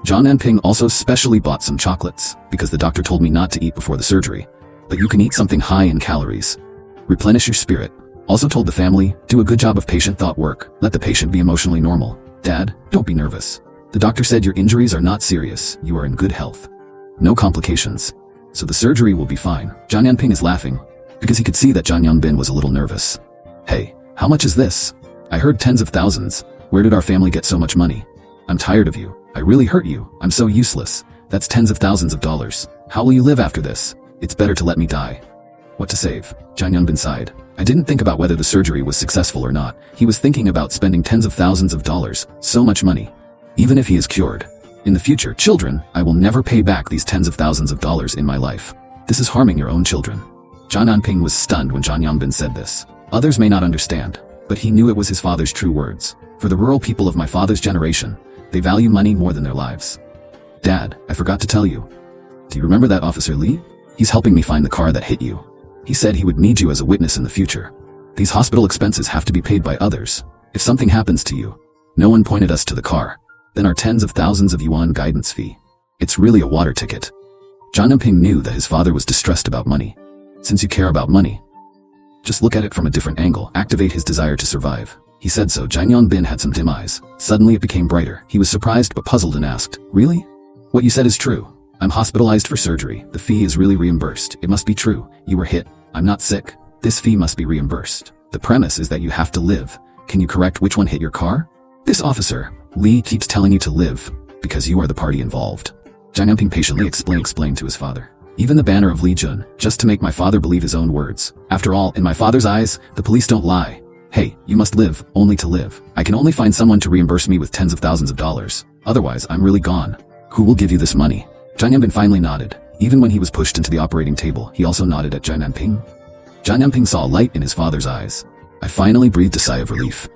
Zhang Anping also specially bought some chocolates, because the doctor told me not to eat before the surgery. But you can eat something high in calories. Replenish your spirit. Also told the family, do a good job of patient thought work, let the patient be emotionally normal. Dad, don't be nervous. The doctor said your injuries are not serious, you are in good health. No complications. So the surgery will be fine. Zhang Anping is laughing, because he could see that Zhang Yanbin was a little nervous. Hey, how much is this? I heard tens of thousands. Where did our family get so much money? I'm tired of you. I really hurt you. I'm so useless. That's tens of thousands of dollars. How will you live after this? It's better to let me die. What to save? Zhang Yanbin sighed. I didn't think about whether the surgery was successful or not. He was thinking about spending tens of thousands of dollars. So much money. Even if he is cured. In the future, children, I will never pay back these tens of thousands of dollars in my life. This is harming your own children. Zhang Anping was stunned when Zhang Yanbin said this. Others may not understand, but he knew it was his father's true words. For the rural people of my father's generation, they value money more than their lives. Dad, I forgot to tell you. Do you remember that Officer Li? He's helping me find the car that hit you. He said he would need you as a witness in the future. These hospital expenses have to be paid by others. If something happens to you, no one pointed us to the car. Then our tens of thousands of yuan guidance fee. It's really a water ticket. Zhang Anping knew that his father was distressed about money. Since you care about money, just look at it from a different angle. Activate his desire to survive. He said so. Zhang Yanbin had some dim eyes. Suddenly it became brighter. He was surprised but puzzled and asked, really? What you said is true. I'm hospitalized for surgery. The fee is really reimbursed. It must be true. You were hit. I'm not sick. This fee must be reimbursed. The premise is that you have to live. Can you correct which one hit your car? This officer, Li, keeps telling you to live, because you are the party involved. Zhang Anping patiently explained to his father. Even the banner of Li Jun, just to make my father believe his own words. After all, in my father's eyes, the police don't lie. Hey, you must live, only to live. I can only find someone to reimburse me with tens of thousands of dollars. Otherwise, I'm really gone. Who will give you this money? Zhang Yanbin finally nodded. Even when he was pushed into the operating table, he also nodded at Zhang Anping. Zhang Anping saw a light in his father's eyes. I finally breathed a sigh of relief.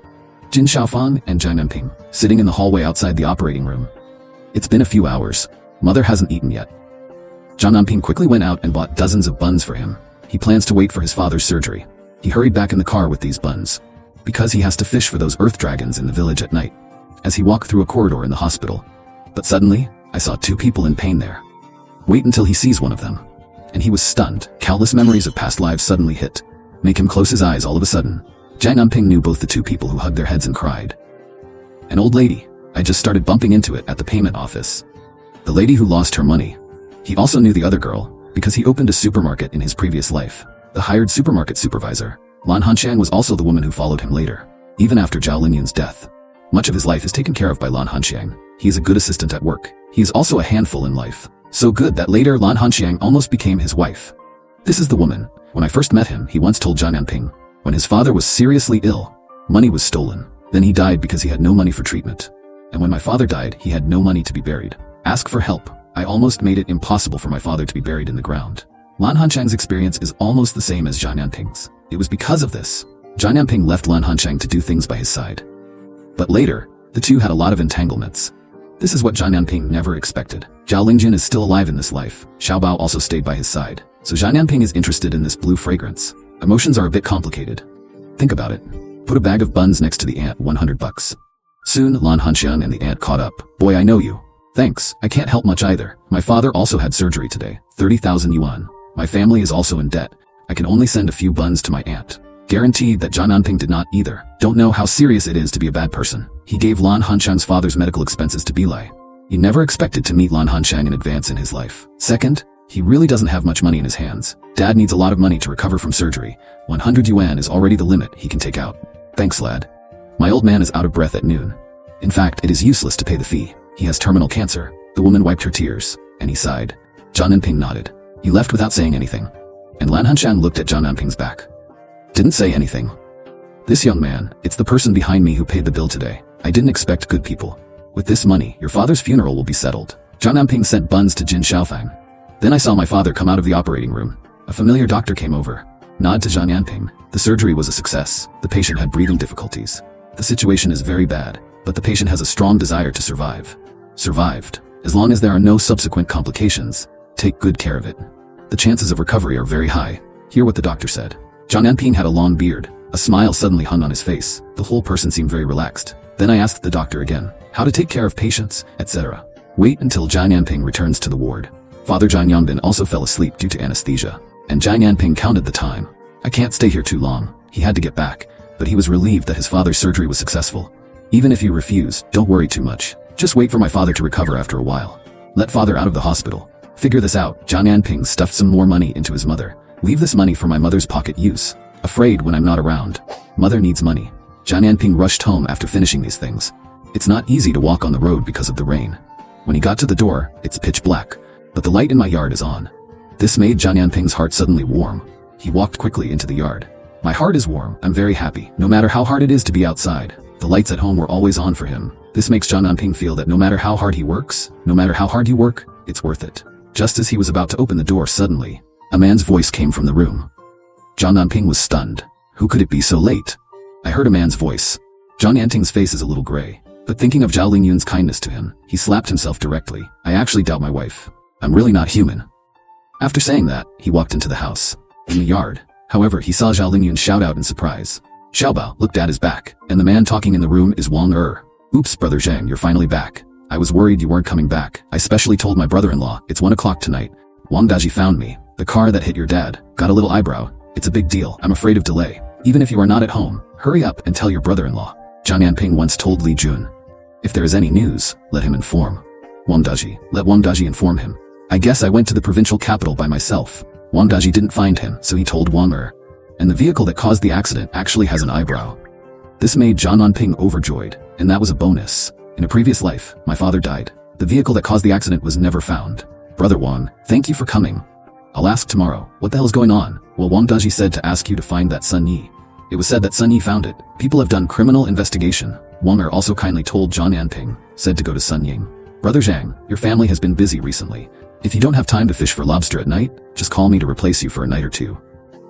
Jin Xiaofang and Zhang Anping, sitting in the hallway outside the operating room. It's been a few hours. Mother hasn't eaten yet. Zhang Anping quickly went out and bought dozens of buns for him. He plans to wait for his father's surgery. He hurried back in the car with these buns, because he has to fish for those earth dragons in the village at night, as he walked through a corridor in the hospital. But suddenly, I saw two people in pain there. Wait until he sees one of them. And he was stunned. Countless memories of past lives suddenly hit. Make him close his eyes all of a sudden. Zhang Anping knew both the two people who hugged their heads and cried. An old lady. I just started bumping into it at the payment office. The lady who lost her money. He also knew the other girl, because he opened a supermarket in his previous life. The hired supermarket supervisor, Lan Hanxiang, was also the woman who followed him later. Even after Zhao Linyun's death, much of his life is taken care of by Lan Hanxiang. He is a good assistant at work. He is also a handful in life. So good that later Lan Hanxiang almost became his wife. This is the woman. When I first met him, he once told Zhang Anping, when his father was seriously ill, money was stolen. Then he died because he had no money for treatment. And when my father died, he had no money to be buried. Ask for help. I almost made it impossible for my father to be buried in the ground. Lan Hanxiang's experience is almost the same as Zhang Anping's. It was because of this. Zhang Anping left Lan Hanxiang to do things by his side. But later, the two had a lot of entanglements. This is what Zhang Anping never expected. Zhao Lingjun is still alive in this life. Xiaobao also stayed by his side. So Zhang Anping is interested in this blue fragrance. Emotions are a bit complicated. Think about it. Put a bag of buns next to the ant, 100 bucks. Soon, Lan Hanxiang and the ant caught up. Boy, I know you. Thanks, I can't help much either. My father also had surgery today. 30,000 yuan. My family is also in debt. I can only send a few buns to my aunt. Guaranteed that Zhang Anping did not either. Don't know how serious it is to be a bad person. He gave Lan Hanxiang's father's medical expenses to Bilai. He never expected to meet Lan Hanxiang in advance in his life. Second, he really doesn't have much money in his hands. Dad needs a lot of money to recover from surgery. 100 yuan is already the limit he can take out. Thanks, lad. My old man is out of breath at noon. In fact, it is useless to pay the fee. He has terminal cancer. The woman wiped her tears, and he sighed. Zhang Anping nodded. He left without saying anything. And Lan Hanxiang looked at Zhang Anping's back. Didn't say anything. This young man, it's the person behind me who paid the bill today. I didn't expect good people. With this money, your father's funeral will be settled. Zhang Anping sent buns to Jin Xiaofang. Then I saw my father come out of the operating room. A familiar doctor came over. Nod to Zhang Anping. The surgery was a success. The patient had breathing difficulties. The situation is very bad, but the patient has a strong desire to survive. Survived. As long as there are no subsequent complications, take good care of it. The chances of recovery are very high. Hear what the doctor said. Zhang Anping had a long beard. A smile suddenly hung on his face. The whole person seemed very relaxed. Then I asked the doctor again, how to take care of patients, etc. Wait until Zhang Anping returns to the ward. Father Zhang Yangbin also fell asleep due to anesthesia, and Zhang Anping counted the time. I can't stay here too long. He had to get back, but he was relieved that his father's surgery was successful. Even if you refuse, don't worry too much. Just wait for my father to recover after a while. Let father out of the hospital. Figure this out. Zhang Anping stuffed some more money into his mother. Leave this money for my mother's pocket use. Afraid when I'm not around. Mother needs money. Zhang Anping rushed home after finishing these things. It's not easy to walk on the road because of the rain. When he got to the door, it's pitch black, but the light in my yard is on. This made Zhang Anping's heart suddenly warm. He walked quickly into the yard. My heart is warm. I'm very happy. No matter how hard it is to be outside, the lights at home were always on for him. This makes Zhang Anping feel that no matter how hard he works, no matter how hard you work, it's worth it. Just as he was about to open the door suddenly, a man's voice came from the room. Zhang Anping was stunned. Who could it be so late? I heard a man's voice. Zhang Anping's face is a little gray, but thinking of Zhao Lingyun's kindness to him, he slapped himself directly. I actually doubt my wife. I'm really not human. After saying that, he walked into the house. In the yard, however, he saw Zhao Lingyun shout out in surprise. Xiaobao looked at his back, and the man talking in the room is Wang Er. Oops, brother Zhang, you're finally back. I was worried you weren't coming back. I specially told my brother-in-law, it's 1 o'clock tonight. Wang Daji found me. The car that hit your dad got a little eyebrow. It's a big deal. I'm afraid of delay. Even if you are not at home, hurry up and tell your brother-in-law. Zhang Anping once told Li Jun. If there is any news, let him inform. Wang Daji, let Wang Daji inform him. I guess I went to the provincial capital by myself. Wang Daji didn't find him, so he told Wang Er. And the vehicle that caused the accident actually has an eyebrow. This made Zhang Anping overjoyed, and that was a bonus. In a previous life, my father died. The vehicle that caused the accident was never found. Brother Wang, thank you for coming. I'll ask tomorrow. What the hell's going on? Well, Wang Daji said to ask you to find that Sun Yi. It was said that Sun Yi found it. People have done criminal investigation. Wang Er also kindly told Zhang Anping, said to go to Sun Ying. Brother Zhang, your family has been busy recently. If you don't have time to fish for lobster at night, just call me to replace you for a night or two.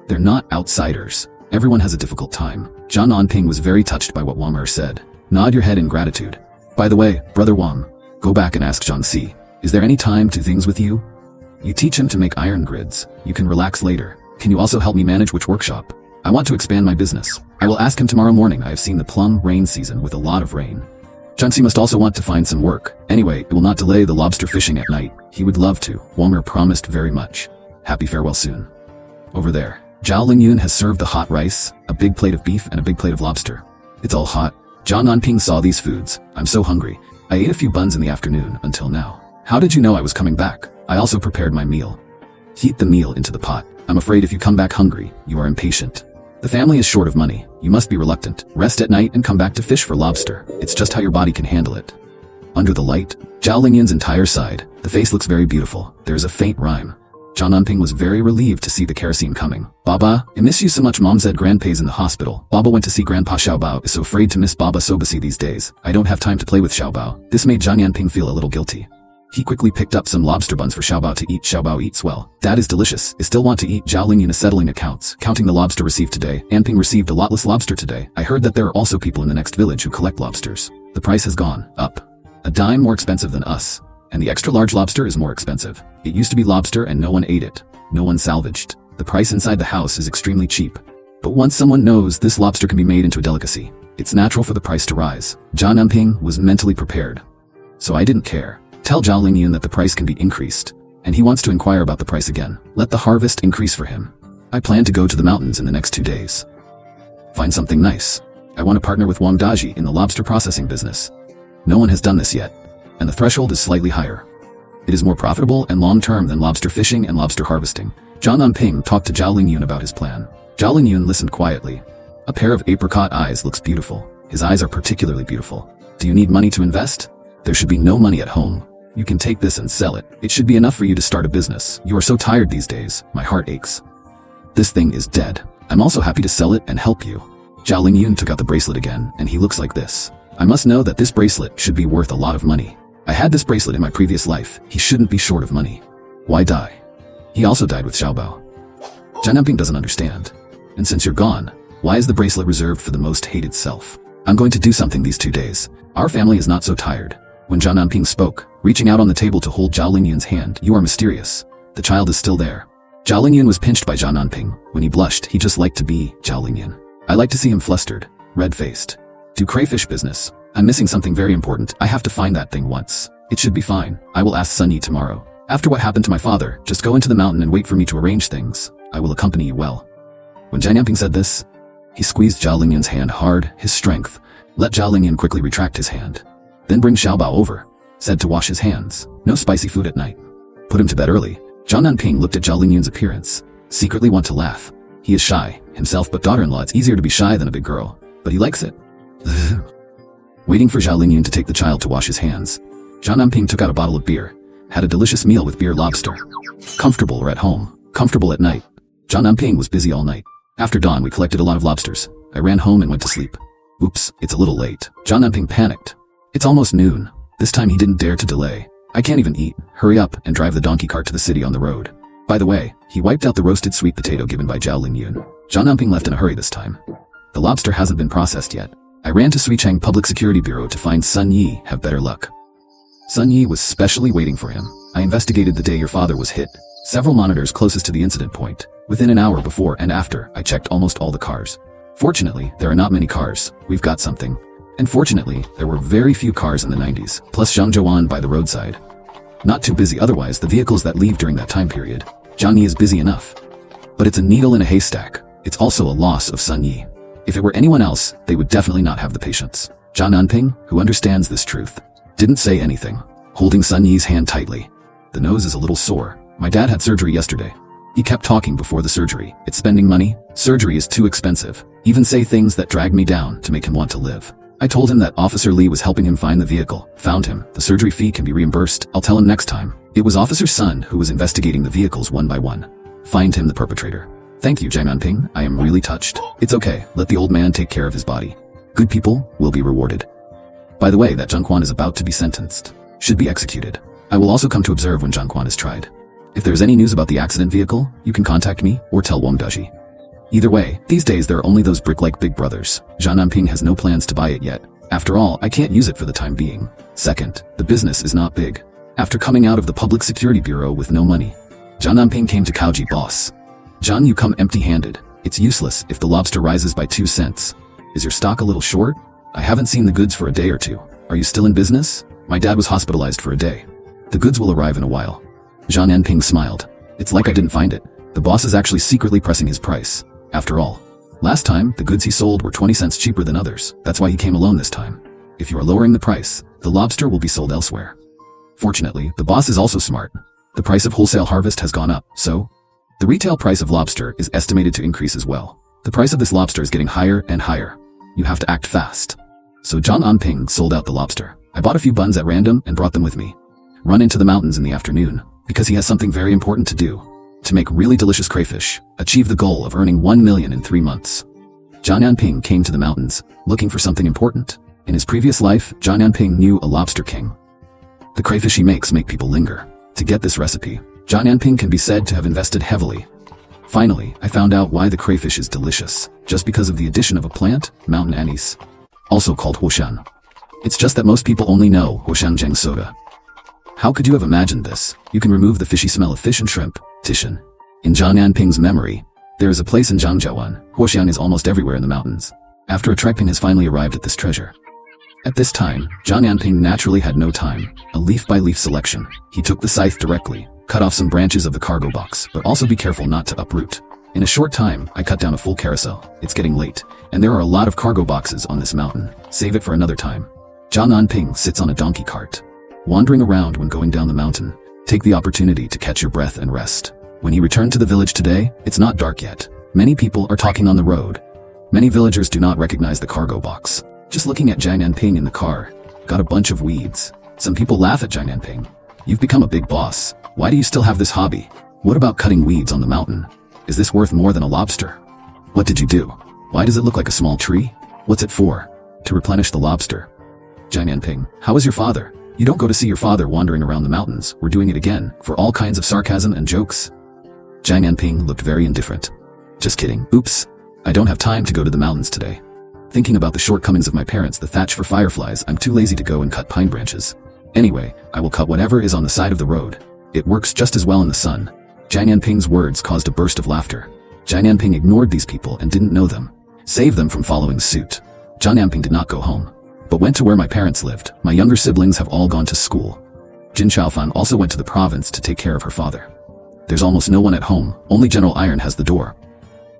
They're not outsiders. Everyone has a difficult time. Zhang Anping was very touched by what Wang Er said. Nod your head in gratitude. By the way, brother Wang, go back and ask Zhang Si. Is there any time to things with you? You teach him to make iron grids. You can relax later. Can you also help me manage which workshop? I want to expand my business. I will ask him tomorrow morning. I have seen the plum rain season with a lot of rain. Zhang must also want to find some work. Anyway, it will not delay the lobster fishing at night. He would love to. Wang Er promised very much. Happy farewell soon. Over there, Zhao Lingyun has served the hot rice, a big plate of beef and a big plate of lobster. It's all hot. Zhang Anping saw these foods. I'm so hungry. I ate a few buns in the afternoon until now. How did you know I was coming back? I also prepared my meal. Heat the meal into the pot. I'm afraid if you come back hungry, you are impatient. The family is short of money. You must be reluctant. Rest at night and come back to fish for lobster. It's just how your body can handle it. Under the light, Zhao Lingyun's entire side. The face looks very beautiful. There is a faint rhyme. Zhang Anping was very relieved to see the kerosene coming. Baba, I miss you so much. Mom said Grandpa's in the hospital. Baba went to see Grandpa. Xiaobao is so afraid to miss Baba Sobasi these days. I don't have time to play with Xiaobao. This made Zhang Anping feel a little guilty. He quickly picked up some lobster buns for Xiaobao to eat. Xiaobao eats well. That is delicious. I still want to eat. Zhao Lingyun is settling accounts, counting the lobster received today. Anping received a lot less lobster today. I heard that there are also people in the next village who collect lobsters. The price has gone up. A dime more expensive than us. And the extra large lobster is more expensive. It used to be lobster and no one ate it. No one salvaged. The price inside the house is extremely cheap. But once someone knows this lobster can be made into a delicacy, it's natural for the price to rise. Zhang Anping was mentally prepared. So I didn't care. Tell Zhao Lingyun that the price can be increased, and he wants to inquire about the price again. Let the harvest increase for him. I plan to go to the mountains in the next 2 days. Find something nice. I want to partner with Wang Daji in the lobster processing business. No one has done this yet, and the threshold is slightly higher. It is more profitable and long-term than lobster fishing and lobster harvesting. Zhang Anping talked to Zhao Lingyun about his plan. Zhao Lingyun listened quietly. A pair of apricot eyes looks beautiful. His eyes are particularly beautiful. Do you need money to invest? There should be no money at home. You can take this and sell it. It should be enough for you to start a business. You are so tired these days. My heart aches. This thing is dead. I'm also happy to sell it and help you. Zhao Lingyun took out the bracelet again, and he looks like this. I must know that this bracelet should be worth a lot of money. I had this bracelet in my previous life. He shouldn't be short of money. Why die? He also died with Xiaobao. Zhang Anping doesn't understand. And since you're gone, why is the bracelet reserved for the most hated self? I'm going to do something these 2 days. Our family is not so tired. When Zhang Anping spoke, reaching out on the table to hold Zhao Lingyun's hand, you are mysterious. The child is still there. Zhao Lingyun was pinched by Zhang Anping. When he blushed, he just liked to be Zhao Lingyun. I like to see him flustered, red-faced. Do crayfish business. I'm missing something very important. I have to find that thing once. It should be fine. I will ask Sun Yi tomorrow. After what happened to my father, just go into the mountain and wait for me to arrange things. I will accompany you well. When Zhang Anping said this, he squeezed Zhao Lingyan's hand hard, his strength. Let Zhao Lingyan quickly retract his hand. Then bring Xiaobao over. Said to wash his hands. No spicy food at night. Put him to bed early. Zhang Anping looked at Zhao Lingyan's appearance. Secretly want to laugh. He is shy, himself but daughter-in-law. It's easier to be shy than a big girl. But he likes it. Waiting for Zhao Lingyan to take the child to wash his hands, Zhang Anping took out a bottle of beer. Had a delicious meal with beer lobster. Comfortable or at home. Comfortable at night. Zhang Anping was busy all night. After dawn we collected a lot of lobsters. I ran home and went to sleep. Oops, it's a little late. Zhang Anping panicked. It's almost noon. This time he didn't dare to delay. I can't even eat. Hurry up and drive the donkey cart to the city on the road. By the way, he wiped out the roasted sweet potato given by Zhao Lingyan. Zhang Anping left in a hurry this time. The lobster hasn't been processed yet. I ran to Suichang Public Security Bureau to find Sun Yi. Have better luck. Sun Yi was specially waiting for him. I investigated the day your father was hit. Several monitors closest to the incident point. Within an hour before and after, I checked almost all the cars. Fortunately, there are not many cars. We've got something. And fortunately, there were very few cars in the 90s, plus Zhangzhouan by the roadside. Not too busy otherwise, the vehicles that leave during that time period. Zhang Yi is busy enough. But it's a needle in a haystack. It's also a loss of Sun Yi. If it were anyone else, they would definitely not have the patience. Zhang Anping, who understands this truth, didn't say anything, holding Sun Yi's hand tightly. The nose is a little sore. My dad had surgery yesterday. He kept talking before the surgery. It's spending money. Surgery is too expensive. Even say things that drag me down to make him want to live. I told him that Officer Lee was helping him find the vehicle. Found him. The surgery fee can be reimbursed. I'll tell him next time. It was Officer Sun who was investigating the vehicles one by one. Find him the perpetrator. Thank you, Zhang Anping. I am really touched. It's okay. Let the old man take care of his body. Good people will be rewarded. By the way, that Zhang Quan is about to be sentenced. Should be executed. I will also come to observe when Zhang Quan is tried. If there's any news about the accident vehicle, you can contact me or tell Wang Daji. Either way, these days there are only those brick-like big brothers. Zhang Anping has no plans to buy it yet. After all, I can't use it for the time being. Second, the business is not big. After coming out of the Public Security Bureau with no money, Zhang Anping came to Kaoji boss. Zhang, you come empty-handed. It's useless if the lobster rises by 2 cents. Is your stock a little short? I haven't seen the goods for a day or two. Are you still in business? My dad was hospitalized for a day. The goods will arrive in a while. Zhang Anping smiled. It's like I didn't find it. The boss is actually secretly pressing his price. After all, last time, the goods he sold were 20 cents cheaper than others. That's why he came alone this time. If you are lowering the price, the lobster will be sold elsewhere. Fortunately, the boss is also smart. The price of wholesale harvest has gone up, so the retail price of lobster is estimated to increase as well. The price of this lobster is getting higher and higher. You have to act fast. So Zhang Anping sold out the lobster. I bought a few buns at random and brought them with me. Run into the mountains in the afternoon, because he has something very important to do. To make really delicious crayfish, achieve the goal of earning 1 million in 3 months. Zhang Anping came to the mountains, looking for something important. In his previous life, Zhang Anping knew a lobster king. The crayfish he makes make people linger. To get this recipe, Zhang Anping can be said to have invested heavily. Finally, I found out why the crayfish is delicious, just because of the addition of a plant, mountain anise, also called huoshan. It's just that most people only know huoshangjang soda. How could you have imagined this? You can remove the fishy smell of fish and shrimp, Tishan. In Zhang Anping's memory, there is a place in Zhangzhouan. Huoshan is almost everywhere in the mountains. After a Trekping has finally arrived at this treasure. At this time, Zhang Anping naturally had no time. A leaf-by-leaf selection. He took the scythe directly, cut off some branches of the cargo box, but also be careful not to uproot. In a short time, I cut down a full carousel. It's getting late, and there are a lot of cargo boxes on this mountain. Save it for another time. Zhang Anping sits on a donkey cart, wandering around when going down the mountain. Take the opportunity to catch your breath and rest. When he returned to the village today, it's not dark yet. Many people are talking on the road. Many villagers do not recognize the cargo box. Just looking at Zhang Anping in the car, got a bunch of weeds. Some people laugh at Zhang Anping. You've become a big boss. Why do you still have this hobby? What about cutting weeds on the mountain? Is this worth more than a lobster? What did you do? Why does it look like a small tree? What's it for? To replenish the lobster. Zhang Anping, how is your father? You don't go to see your father wandering around the mountains. We're doing it again, for all kinds of sarcasm and jokes. Zhang Anping looked very indifferent. Just kidding. Oops. I don't have time to go to the mountains today. Thinking about the shortcomings of my parents, the thatch for fireflies, I'm too lazy to go and cut pine branches. Anyway, I will cut whatever is on the side of the road. It works just as well in the sun. Zhang Anping's words caused a burst of laughter. Zhang Anping ignored these people and didn't know them. Saved them from following suit. Zhang Anping did not go home, but went to where my parents lived. My younger siblings have all gone to school. Jin Xiaofan also went to the province to take care of her father. There's almost no one at home, only General Iron has the door.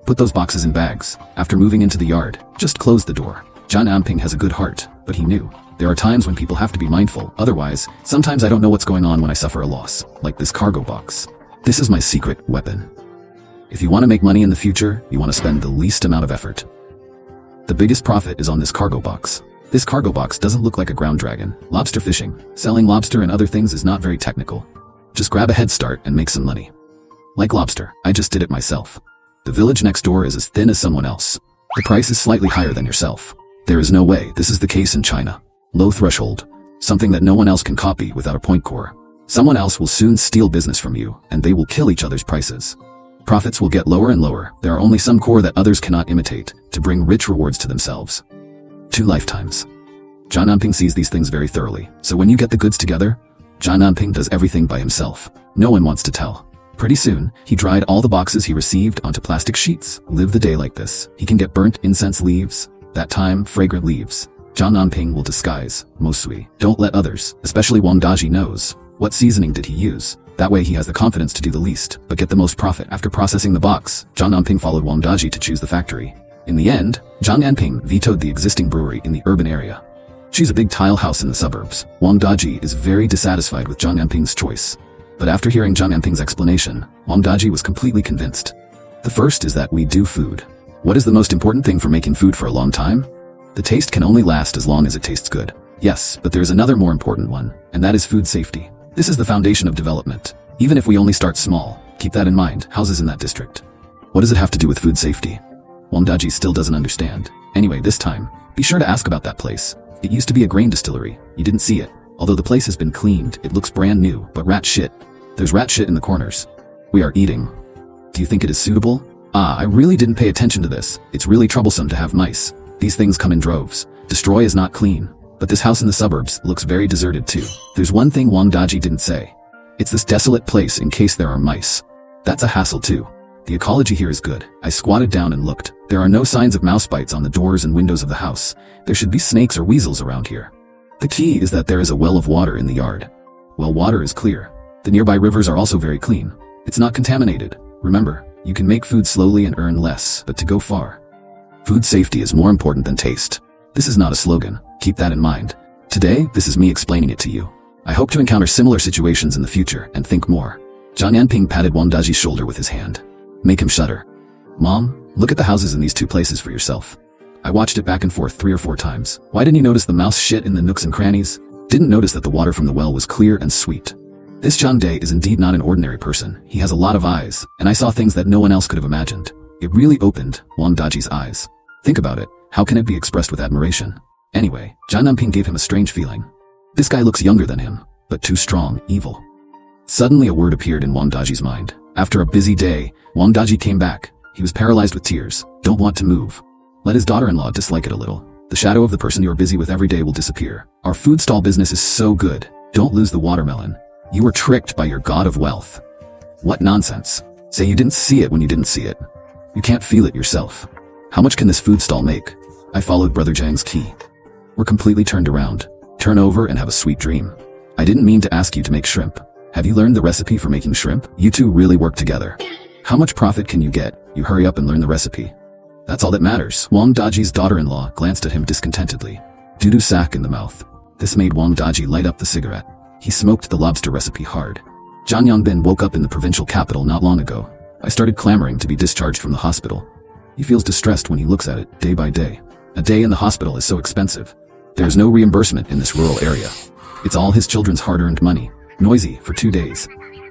Put those boxes in bags. After moving into the yard, just close the door. Zhang Anping has a good heart, but he knew. There are times when people have to be mindful, otherwise, sometimes I don't know what's going on when I suffer a loss, like this cargo box. This is my secret weapon. If you want to make money in the future, you want to spend the least amount of effort. The biggest profit is on this cargo box. This cargo box doesn't look like a ground dragon. Lobster fishing, selling lobster and other things is not very technical. Just grab a head start and make some money. Like lobster, I just did it myself. The village next door is as thin as someone else. The price is slightly higher than yourself. There is no way this is the case in China. Low threshold. Something that no one else can copy without a point core. Someone else will soon steal business from you, and they will kill each other's prices. Profits will get lower and lower. There are only some core that others cannot imitate, to bring rich rewards to themselves. 2 lifetimes. Zhang Anping sees these things very thoroughly, so when you get the goods together, Zhang Anping does everything by himself. No one wants to tell. Pretty soon, he dried all the boxes he received onto plastic sheets. Live the day like this. He can get burnt incense leaves. That time, fragrant leaves. Zhang Anping will disguise. Mosui. Don't let others, especially Wang Daji, knows. What seasoning did he use? That way he has the confidence to do the least, but get the most profit. After processing the box, Zhang Anping followed Wang Daji to choose the factory. In the end, Zhang Anping vetoed the existing brewery in the urban area. She's a big tile house in the suburbs. Wang Daji is very dissatisfied with Zhang Anping's choice. But after hearing Zhang Anping's explanation, Wang Daji was completely convinced. The first is that we do food. What is the most important thing for making food for a long time? The taste can only last as long as it tastes good. Yes, but there's another more important one, and that is food safety. This is the foundation of development. Even if we only start small, keep that in mind. Houses in that district. What does it have to do with food safety? Wang Daji still doesn't understand. Anyway, this time, be sure to ask about that place. It used to be a grain distillery. You didn't see it. Although the place has been cleaned, it looks brand new, but rat shit. There's rat shit in the corners. We are eating. Do you think it is suitable? I really didn't pay attention to this. It's really troublesome to have mice. These things come in droves. Destroy is not clean. But this house in the suburbs looks very deserted too. There's one thing Wang Daji didn't say. It's this desolate place in case there are mice. That's a hassle too. The ecology here is good. I squatted down and looked. There are no signs of mouse bites on the doors and windows of the house. There should be snakes or weasels around here. The key is that there is a well of water in the yard. Well, water is clear. The nearby rivers are also very clean. It's not contaminated. Remember, you can make food slowly and earn less, but to go far. Food safety is more important than taste. This is not a slogan. Keep that in mind. Today, this is me explaining it to you. I hope to encounter similar situations in the future and think more. Zhang Anping patted Wang Daji's shoulder with his hand. Make him shudder. Mom, look at the houses in these 2 places for yourself. I watched it back and forth 3 or 4 times. Why didn't you notice the mouse shit in the nooks and crannies? Didn't notice that the water from the well was clear and sweet. This Zhang Day is indeed not an ordinary person. He has a lot of eyes, and I saw things that no one else could have imagined. It really opened Wang Daji's eyes. Think about it. How can it be expressed with admiration? Anyway, Zhang Anping gave him a strange feeling. This guy looks younger than him, but too strong, evil. Suddenly a word appeared in Wang Daji's mind. After a busy day, Wang Daji came back. He was paralyzed with tears. Don't want to move. Let his daughter-in-law dislike it a little. The shadow of the person you are busy with every day will disappear. Our food stall business is so good. Don't lose the watermelon. You were tricked by your god of wealth. What nonsense. Say you didn't see it when you didn't see it. You can't feel it yourself. How much can this food stall make? I followed Brother Zhang's key. We're completely turned around. Turn over and have a sweet dream. I didn't mean to ask you to make shrimp. Have you learned the recipe for making shrimp? You two really work together. How much profit can you get? You hurry up and learn the recipe. That's all that matters. Wang Daji's daughter-in-law glanced at him discontentedly. Doo-doo sack in the mouth. This made Wang Daji light up the cigarette. He smoked the lobster recipe hard. Zhang Yanbin woke up in the provincial capital not long ago. I started clamoring to be discharged from the hospital. He feels distressed when he looks at it, day by day. A day in the hospital is so expensive. There's no reimbursement in this rural area. It's all his children's hard-earned money. Noisy for 2 days.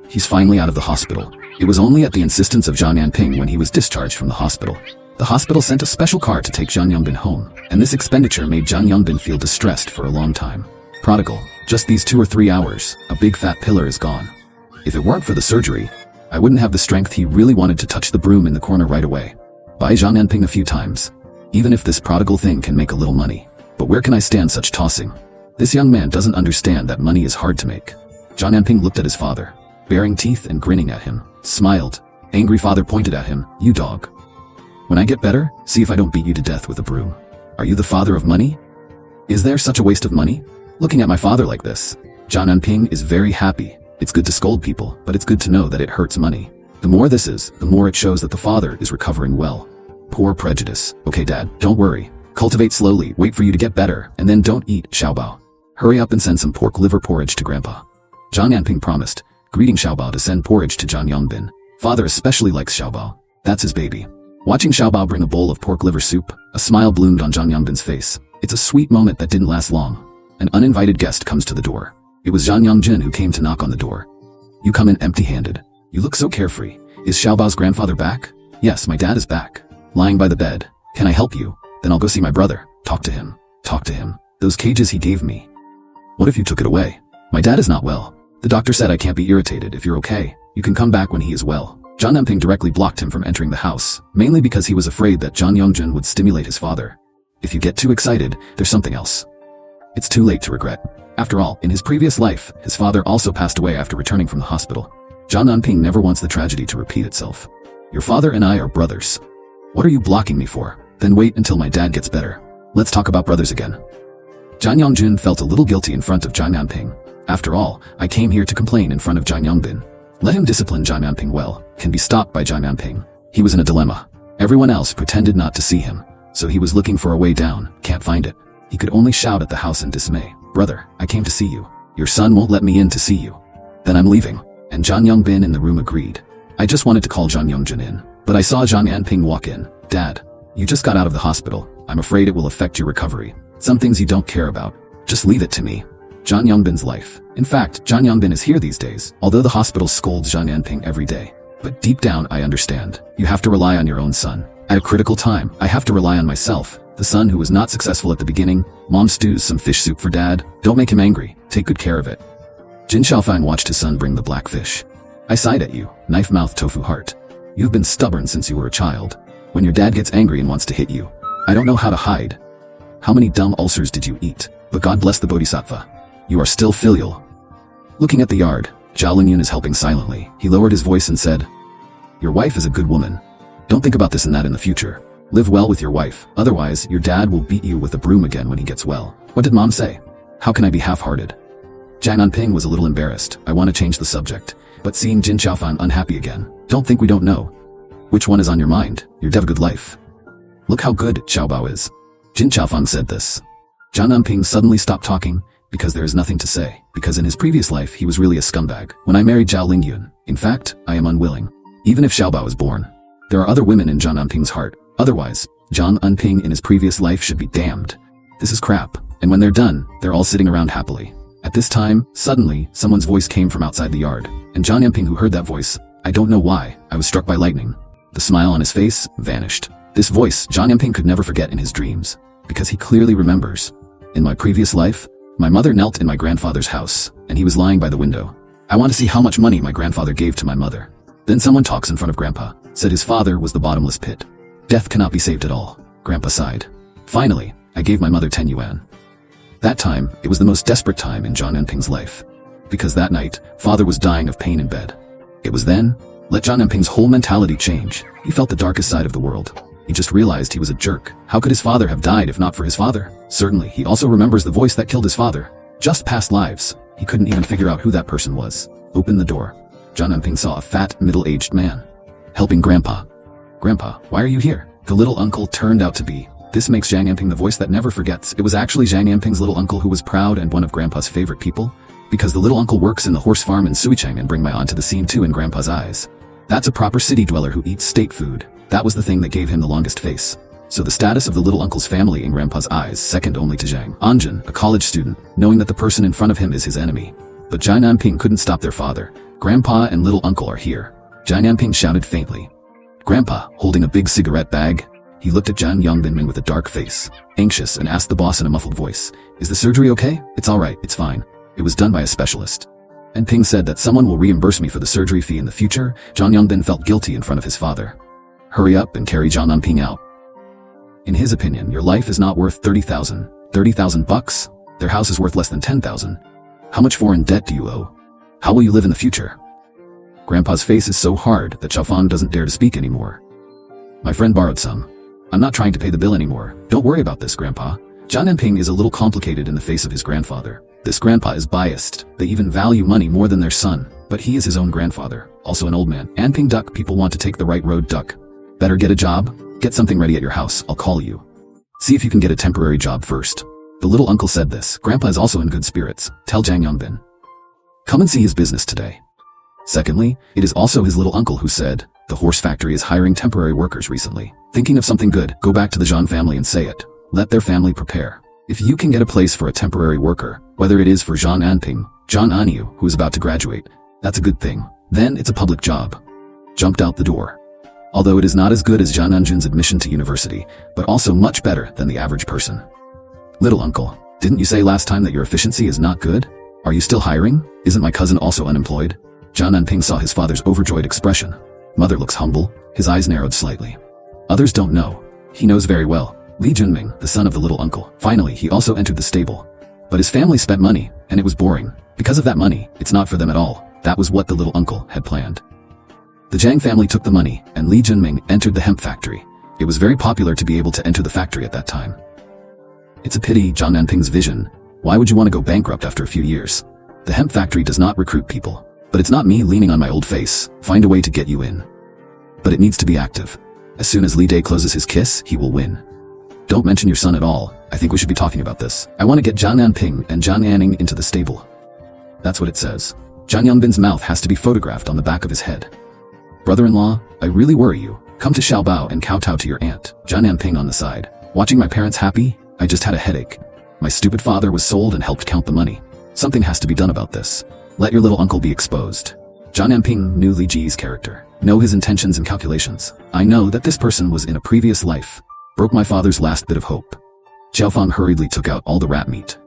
He's finally out of the hospital. It was only at the insistence of Zhang Anping when he was discharged from the hospital. The hospital sent a special car to take Zhang Yanbin home, and this expenditure made Zhang Yanbin feel distressed for a long time. Prodigal, just these 2 or 3 hours, a big fat pillar is gone. If it weren't for the surgery, I wouldn't have the strength. He really wanted to touch the broom in the corner right away. Buy Zhang Anping a few times. Even if this prodigal thing can make a little money. But where can I stand such tossing? This young man doesn't understand that money is hard to make. Zhang Anping looked at his father, baring teeth and grinning at him, smiled. Angry father pointed at him, you dog. When I get better, see if I don't beat you to death with a broom. Are you the father of money? Is there such a waste of money? Looking at my father like this, Zhang Anping is very happy. It's good to scold people, but it's good to know that it hurts money. The more this is, the more it shows that the father is recovering well. Poor prejudice. Okay, Dad, don't worry. Cultivate slowly, wait for you to get better, and then don't eat, Xiaobao. Hurry up and send some pork liver porridge to Grandpa. Zhang Anping promised, greeting Xiaobao to send porridge to Zhang Yongbin. Father especially likes Xiaobao. That's his baby. Watching Xiaobao bring a bowl of pork liver soup, a smile bloomed on Zhang Yongbin's face. It's a sweet moment that didn't last long. An uninvited guest comes to the door. It was Zhang Yongjin who came to knock on the door. You come in empty-handed. You look so carefree. Is Xiaobao's grandfather back? Yes, my dad is back. Lying by the bed. Can I help you? Then I'll go see my brother. Talk to him. Talk to him. Those cages he gave me. What if you took it away? My dad is not well. The doctor said I can't be irritated. If you're okay, you can come back when he is well. Zhang Anping directly blocked him from entering the house, mainly because he was afraid that Zhang Yongjin would stimulate his father. If you get too excited, there's something else. It's too late to regret. After all, in his previous life, his father also passed away after returning from the hospital. Zhang Anping never wants the tragedy to repeat itself. Your father and I are brothers. What are you blocking me for? Then wait until my dad gets better. Let's talk about brothers again. Zhang Yongjin felt a little guilty in front of Zhang Anping. After all, I came here to complain in front of Zhang Yongbin. Let him discipline Zhang Anping well, can be stopped by Zhang Anping. He was in a dilemma. Everyone else pretended not to see him, so he was looking for a way down, can't find it. He could only shout at the house in dismay. Brother, I came to see you. Your son won't let me in to see you. Then I'm leaving. And Zhang Yongbin in the room agreed. I just wanted to call Zhang Yongjin in, but I saw Zhang Anping walk in. Dad, you just got out of the hospital. I'm afraid it will affect your recovery. Some things you don't care about. Just leave it to me. Zhang Yongbin's life. In fact, Zhang Yongbin is here these days, although the hospital scolds Zhang Anping every day. But deep down, I understand. You have to rely on your own son. At a critical time, I have to rely on myself. The son who was not successful at the beginning. Mom stews some fish soup for Dad. Don't make him angry. Take good care of it. Jin Xiaofang watched his son bring the black fish. I sighed at you, knife-mouth tofu heart. You've been stubborn since you were a child. When your dad gets angry and wants to hit you, I don't know how to hide. How many dumb ulcers did you eat? But God bless the Bodhisattva. You are still filial. Looking at the yard, Zhao Linyun is helping silently. He lowered his voice and said, Your wife is a good woman. Don't think about this and that in the future. Live well with your wife, otherwise your dad will beat you with a broom again when he gets well. What did Mom say? How can I be half-hearted? Zhang Anping was a little embarrassed. I want to change the subject. But seeing Jin Xiaofang unhappy again, don't think we don't know. Which one is on your mind? Your dev good life. Look how good Xiaobao is. Jin Xiaofang said this. Zhang Anping suddenly stopped talking, because there is nothing to say, because in his previous life he was really a scumbag. When I married Zhao Lingyun, in fact, I am unwilling. Even if Xiaobao is born. There are other women in Zhang Anping's heart. Otherwise, Zhang Anping in his previous life should be damned. This is crap. And when they're done, they're all sitting around happily. At this time, suddenly, someone's voice came from outside the yard. And Zhang Anping, who heard that voice, I don't know why, I was struck by lightning. The smile on his face vanished. This voice, Zhang Anping could never forget in his dreams. Because he clearly remembers. In my previous life, my mother knelt in my grandfather's house, and he was lying by the window. I want to see how much money my grandfather gave to my mother. Then someone talks in front of Grandpa, said his father was the bottomless pit. Death cannot be saved at all. Grandpa sighed. Finally, I gave my mother 10 yuan. That time, it was the most desperate time in Zhang Anping's life. Because that night, father was dying of pain in bed. It was then, let Zhang Anping's whole mentality change. He felt the darkest side of the world. He just realized he was a jerk. How could his father have died if not for his father? Certainly, he also remembers the voice that killed his father. Just past lives. He couldn't even figure out who that person was. Open the door. Zhang Anping saw a fat, middle-aged man. Helping Grandpa. Grandpa, why are you here? The little uncle turned out to be. This makes Zhang Anping the voice that never forgets. It was actually Zhang Anping's little uncle who was proud and one of Grandpa's favorite people. Because the little uncle works in the horse farm in Suicheng and bring my aunt to the scene too in Grandpa's eyes. That's a proper city dweller who eats state food. That was the thing that gave him the longest face. So the status of the little uncle's family in Grandpa's eyes second only to Zhang Anjin, a college student, knowing that the person in front of him is his enemy. But Zhang Anping couldn't stop their father. Grandpa and little uncle are here. Zhang Anping shouted faintly. Grandpa, holding a big cigarette bag. He looked at Zhang Yongbin with a dark face, anxious, and asked the boss in a muffled voice, Is the surgery okay? It's alright, it's fine. It was done by a specialist. Anping said that someone will reimburse me for the surgery fee in the future. Zhang Yongbin felt guilty in front of his father. Hurry up and carry Zhang Anping out. In his opinion, your life is not worth 30,000. 30,000 bucks? Their house is worth less than 10,000. How much foreign debt do you owe? How will you live in the future? Grandpa's face is so hard that Xiaofang doesn't dare to speak anymore. My friend borrowed some. I'm not trying to pay the bill anymore. Don't worry about this, Grandpa. Zhang Anping is a little complicated in the face of his grandfather. This grandpa is biased. They even value money more than their son, but he is his own grandfather, also an old man. Anping duck, people want to take the right road duck. Better get a job, get something ready at your house, I'll call you. See if you can get a temporary job first. The little uncle said this. Grandpa is also in good spirits. Tell Zhang Anping. Come and see his business today. Secondly, it is also his little uncle who said, the horse factory is hiring temporary workers recently. Thinking of something good, go back to the Zhang family and say it. Let their family prepare. If you can get a place for a temporary worker, whether it is for Zhang Anping, Zhang Anyu, who is about to graduate, that's a good thing. Then it's a public job. Jumped out the door. Although it is not as good as Zhang Anjun's admission to university, but also much better than the average person. Little uncle, didn't you say last time that your efficiency is not good? Are you still hiring? Isn't my cousin also unemployed? Zhang Anping saw his father's overjoyed expression. Mother looks humble, his eyes narrowed slightly. Others don't know. He knows very well. Li Junming, the son of the little uncle. Finally, he also entered the stable. But his family spent money, and it was boring. Because of that money, it's not for them at all. That was what the little uncle had planned. The Zhang family took the money, and Li Junming entered the hemp factory. It was very popular to be able to enter the factory at that time. It's a pity, Zhang Anping's vision. Why would you want to go bankrupt after a few years? The hemp factory does not recruit people. But it's not me leaning on my old face. Find a way to get you in. But it needs to be active. As soon as Li Day closes his kiss, he will win. Don't mention your son at all. I think we should be talking about this. I want to get Zhang Anping and Zhang Anning into the stable. That's what it says. Zhang Yanbin's mouth has to be photographed on the back of his head. Brother-in-law, I really worry you. Come to Xiaobao and kowtow to your aunt. Zhang Anping on the side. Watching my parents happy? I just had a headache. My stupid father was sold and helped count the money. Something has to be done about this. Let your little uncle be exposed. Zhang Anping knew Li Ji's character. Know his intentions and calculations. I know that this person was in a previous life. Broke my father's last bit of hope. Xiaofang hurriedly took out all the rat meat.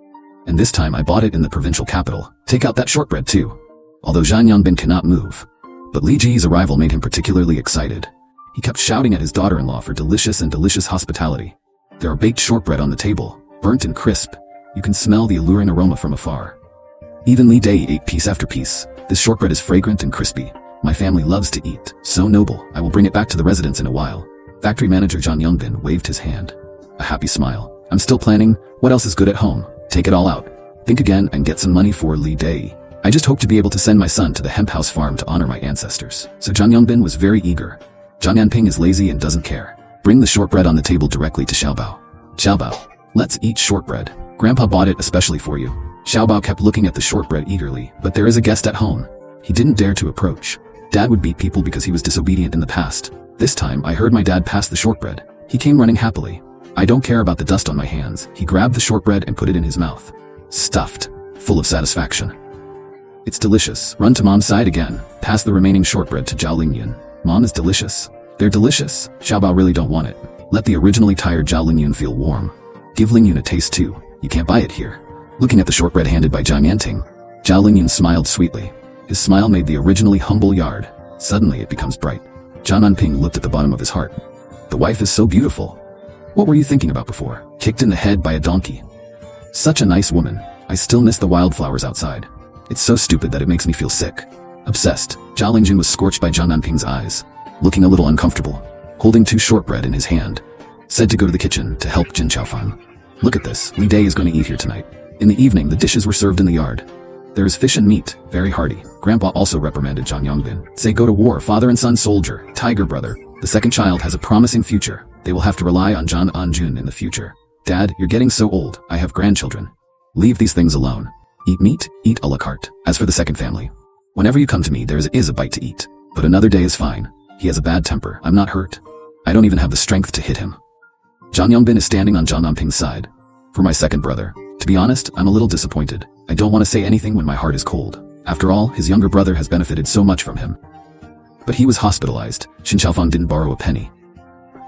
And this time I bought it in the provincial capital. Take out that shortbread too. Although Zhang Yanbin cannot move. But Li Ji's arrival made him particularly excited. He kept shouting at his daughter-in-law for delicious hospitality. There are baked shortbread on the table, burnt and crisp. You can smell the alluring aroma from afar. Even Li Day ate piece after piece. This shortbread is fragrant and crispy. My family loves to eat. So noble. I will bring it back to the residence in a while. Factory manager Zhang Yanbin waved his hand. A happy smile. I'm still planning. What else is good at home? Take it all out. Think again and get some money for Li Day. I just hope to be able to send my son to the hemp house farm to honor my ancestors. So Zhang Yanbin was very eager. Zhang Anping is lazy and doesn't care. Bring the shortbread on the table directly to Xiaobao. Xiaobao, let's eat shortbread. Grandpa bought it especially for you. Xiaobao kept looking at the shortbread eagerly, but there is a guest at home. He didn't dare to approach. Dad would beat people because he was disobedient in the past. This time, I heard my dad pass the shortbread. He came running happily. I don't care about the dust on my hands. He grabbed the shortbread and put it in his mouth. Stuffed. Full of satisfaction. It's delicious. Run to Mom's side again. Pass the remaining shortbread to Zhao Lingyun. Mom is delicious. They're delicious. Xiaobao really don't want it. Let the originally tired Zhao Lingyun feel warm. Give Lingyun a taste too. You can't buy it here. Looking at the shortbread handed by Zhang Anting, Zhao Lingyun smiled sweetly. His smile made the originally humble yard. Suddenly it becomes bright. Zhang Anping looked at the bottom of his heart. The wife is so beautiful. What were you thinking about before? Kicked in the head by a donkey. Such a nice woman. I still miss the wildflowers outside. It's so stupid that it makes me feel sick. Obsessed, Zhao Lingjun was scorched by Zhang Anping's eyes. Looking a little uncomfortable, holding 2 shortbread in his hand, said to go to the kitchen to help Jin Xiaofang. Look at this, Li Day is going to eat here tonight. In the evening, the dishes were served in the yard. There is fish and meat, very hearty. Grandpa also reprimanded Zhang Yangbin. Say go to war, father and son soldier, tiger brother. The second child has a promising future. They will have to rely on Zhang Anjun in the future. Dad, you're getting so old. I have grandchildren. Leave these things alone. Eat meat, eat a la carte. As for the second family, whenever you come to me, there is a bite to eat. But another day is fine. He has a bad temper. I'm not hurt. I don't even have the strength to hit him. Zhang Yangbin is standing on Zhang Anping's side. For my second brother, to be honest, I'm a little disappointed. I don't want to say anything when my heart is cold. After all, his younger brother has benefited so much from him. But he was hospitalized. Xin Xiaofang didn't borrow a penny.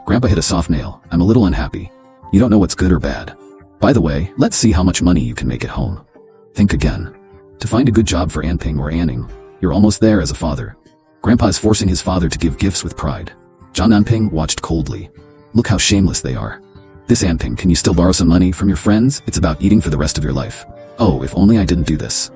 Grandpa hit a soft nail. I'm a little unhappy. You don't know what's good or bad. By the way, let's see how much money you can make at home. Think again. To find a good job for Anping or Anning, you're almost there as a father. Grandpa is forcing his father to give gifts with pride. Zhang Anping watched coldly. Look how shameless they are. This Anping, can you still borrow some money from your friends? It's about eating for the rest of your life. Oh, if only I didn't do this.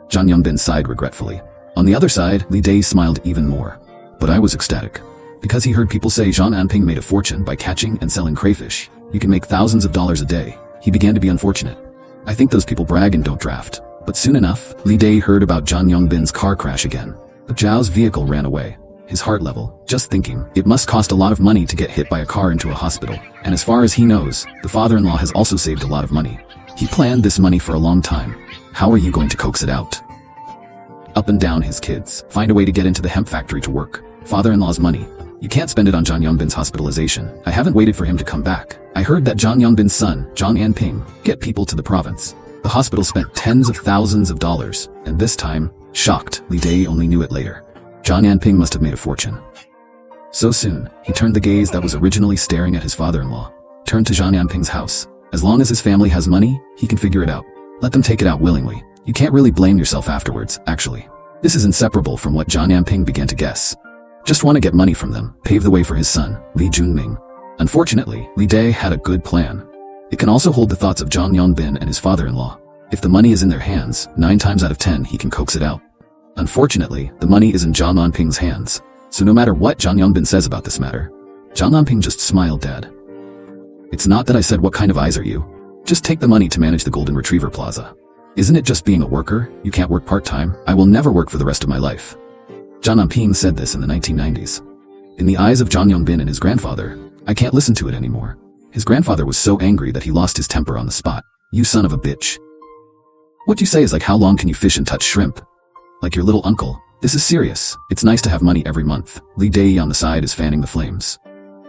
Zhang Yangbin sighed regretfully. On the other side, Li Day smiled even more. But I was ecstatic. Because he heard people say Zhang Anping made a fortune by catching and selling crayfish. You can make thousands of dollars a day. He began to be unfortunate. I think those people brag and don't draft. But soon enough, Li Dai heard about Zhang Yongbin's car crash again. But Zhao's vehicle ran away. His heart level, just thinking, it must cost a lot of money to get hit by a car into a hospital. And as far as he knows, the father-in-law has also saved a lot of money. He planned this money for a long time. How are you going to coax it out? Up and down his kids. Find a way to get into the hemp factory to work. Father-in-law's money. You can't spend it on Zhang Yongbin's hospitalization. I haven't waited for him to come back. I heard that Zhang Yongbin's son, Zhang Anping, get people to the province. The hospital spent tens of thousands of dollars. And this time, shocked, Li Dai only knew it later. Zhang Anping must have made a fortune. So soon, he turned the gaze that was originally staring at his father-in-law. Turned to Zhang Anping's house. As long as his family has money, he can figure it out. Let them take it out willingly. You can't really blame yourself afterwards, actually. This is inseparable from what Zhang Anping began to guess. Just want to get money from them, pave the way for his son, Li Junming. Unfortunately, Li Dai had a good plan. It can also hold the thoughts of Zhang Yongbin and his father-in-law. If the money is in their hands, 9 times out of 10 he can coax it out. Unfortunately, the money is in Zhang Anping's hands. So no matter what Zhang Yongbin says about this matter, Zhang Anping just smiled, Dad. It's not that I said what kind of eyes are you. Just take the money to manage the Golden Retriever Plaza. Isn't it just being a worker? You can't work part-time. I will never work for the rest of my life. Zhang Anping said this in the 1990s. In the eyes of Zhang Yongbin and his grandfather, I can't listen to it anymore. His grandfather was so angry that he lost his temper on the spot. You son of a bitch. What you say is like, how long can you fish and touch shrimp? Like your little uncle. This is serious. It's nice to have money every month. Li Dai on the side is fanning the flames.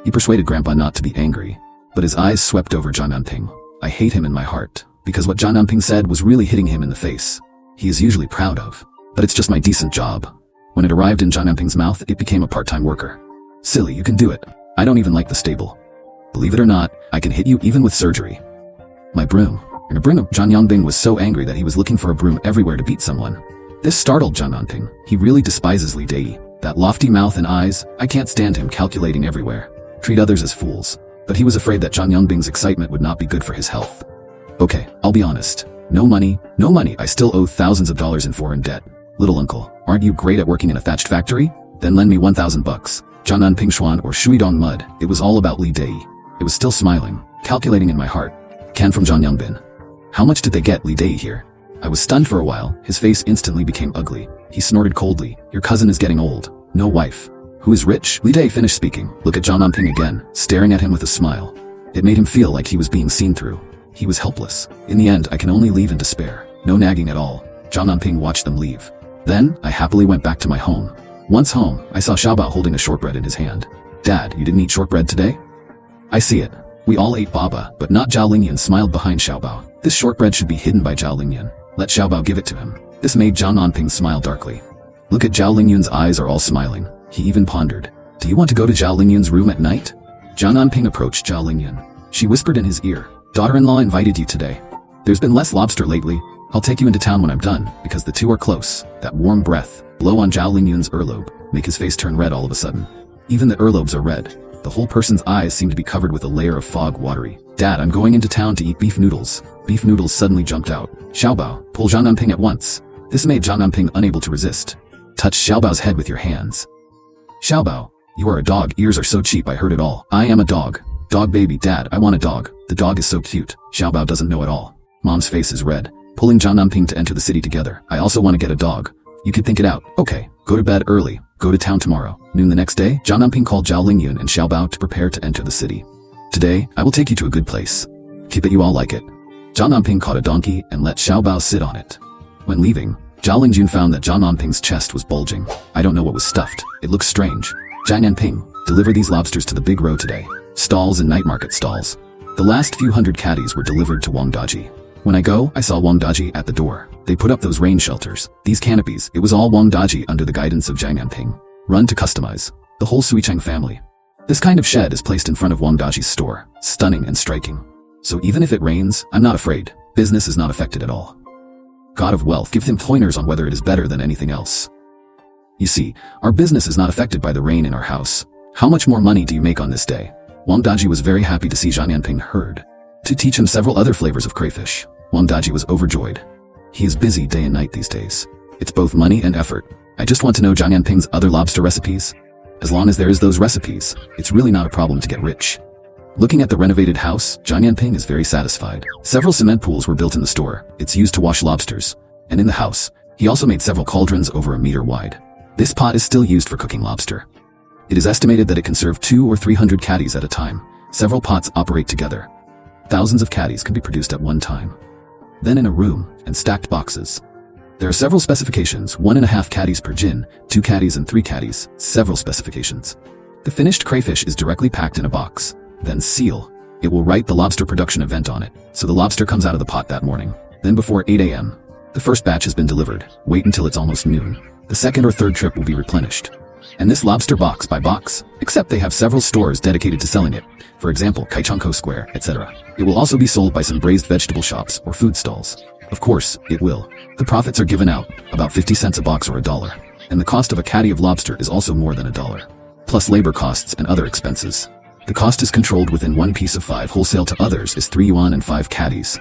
He persuaded Grandpa not to be angry, but his eyes swept over Zhang Anping. I hate him in my heart, because what Zhang Anping said was really hitting him in the face. He is usually proud of, but it's just my decent job. When it arrived in Zhang Anping's mouth, it became a part-time worker. Silly, you can do it. I don't even like the stable. Believe it or not, I can hit you even with surgery. My broom. And a broom. Zhang Yongbin was so angry that he was looking for a broom everywhere to beat someone. This startled Zhang Anping. He really despises Li Dai. That lofty mouth and eyes, I can't stand him calculating everywhere. Treat others as fools. But he was afraid that Zhang Yongbing's excitement would not be good for his health. Okay, I'll be honest. No money. I still owe thousands of dollars in foreign debt. Little uncle, aren't you great at working in a thatched factory? Then lend me 1,000 bucks. Zhang Anping Xuan or Shuidong Mud. It was all about Li Dai. It was still smiling, calculating in my heart. Can from Zhang Yongbin. How much did they get Li Dai here? I was stunned for a while. His face instantly became ugly. He snorted coldly. Your cousin is getting old. No wife. Who is rich? Li Dai finished speaking. Look at Zhang Anping again, staring at him with a smile. It made him feel like he was being seen through. He was helpless. In the end, I can only leave in despair. No nagging at all. Zhang Anping watched them leave. Then, I happily went back to my home. Once home, I saw Xiaobao holding a shortbread in his hand. Dad, you didn't eat shortbread today? I see it. We all ate baba, but not Zhao Lingyan smiled behind Xiaobao. This shortbread should be hidden by Zhao Lingyan. Let Xiaobao give it to him. This made Zhang Anping smile darkly. Look at Zhao Lingyan's eyes are all smiling. He even pondered. Do you want to go to Zhao Lingyan's room at night? Zhang Anping approached Zhao Lingyan. She whispered in his ear. Daughter-in-law invited you today. There's been less lobster lately. I'll take you into town when I'm done, because the two are close. That warm breath, blow on Zhao Lingyan's earlobe, make his face turn red all of a sudden. Even the earlobes are red. The whole person's eyes seem to be covered with a layer of fog watery. Dad, I'm going into town to eat beef noodles. Beef noodles suddenly jumped out. Xiaobao, pull Zhang Anping at once. This made Zhang Anping unable to resist. Touch Xiaobao's head with your hands. Xiaobao, you are a dog. Ears are so cheap I heard it all. I am a dog. Dog baby. Dad, I want a dog. The dog is so cute. Xiaobao doesn't know at all. Mom's face is red. Pulling Zhang Anping to enter the city together. I also want to get a dog. You can think it out. Okay, go to bed early. Go to town tomorrow. Noon the next day, Zhang Anping called Zhao Lingyun and Xiaobao to prepare to enter the city. Today, I will take you to a good place. Keep it you all like it. Zhang Anping caught a donkey and let Xiaobao sit on it. When leaving, Zhao Lingjun found that Zhang Anping's chest was bulging. I don't know what was stuffed. It looks strange. Zhang Anping, deliver these lobsters to the big row today. Stalls and night market stalls. The last few hundred caddies were delivered to Wang Daji. When I go, I saw Wang Daji at the door. They put up those rain shelters, these canopies. It was all Wang Daji under the guidance of Zhang Anping. Run to customize. The whole Suicheng family. This kind of shed is placed in front of Wang Daji's store. Stunning and striking. So even if it rains, I'm not afraid. Business is not affected at all. God of wealth, give him pointers on whether it is better than anything else. You see, our business is not affected by the rain in our house. How much more money do you make on this day? Wang Daji was very happy to see Zhang Anping heard. To teach him several other flavors of crayfish. Wang Daji was overjoyed. He is busy day and night these days. It's both money and effort. I just want to know Zhang Anping's other lobster recipes. As long as there is those recipes, it's really not a problem to get rich. Looking at the renovated house, Zhang Anping is very satisfied. Several cement pools were built in the store. It's used to wash lobsters. And in the house, he also made several cauldrons over a meter wide. This pot is still used for cooking lobster. It is estimated that it can serve 200 or 300 caddies at a time. Several pots operate together. Thousands of caddies can be produced at one time. Then in a room, and stacked boxes. There are several specifications, 1.5 caddies per gin, 2 caddies and 3 caddies, several specifications. The finished crayfish is directly packed in a box. Then seal. It will write the lobster production event on it, so the lobster comes out of the pot that morning. Then before 8 a.m., the first batch has been delivered. Wait until it's almost noon. The second or third trip will be replenished. And this lobster box by box, except they have several stores dedicated to selling it, for example, Kaichangkou Square, etc. It will also be sold by some braised vegetable shops or food stalls. Of course, it will. The profits are given out, about 50 cents a box or $1. And the cost of a caddy of lobster is also more than $1. Plus labor costs and other expenses. The cost is controlled within one piece of 5 wholesale to others is 3 yuan and 5 caddies.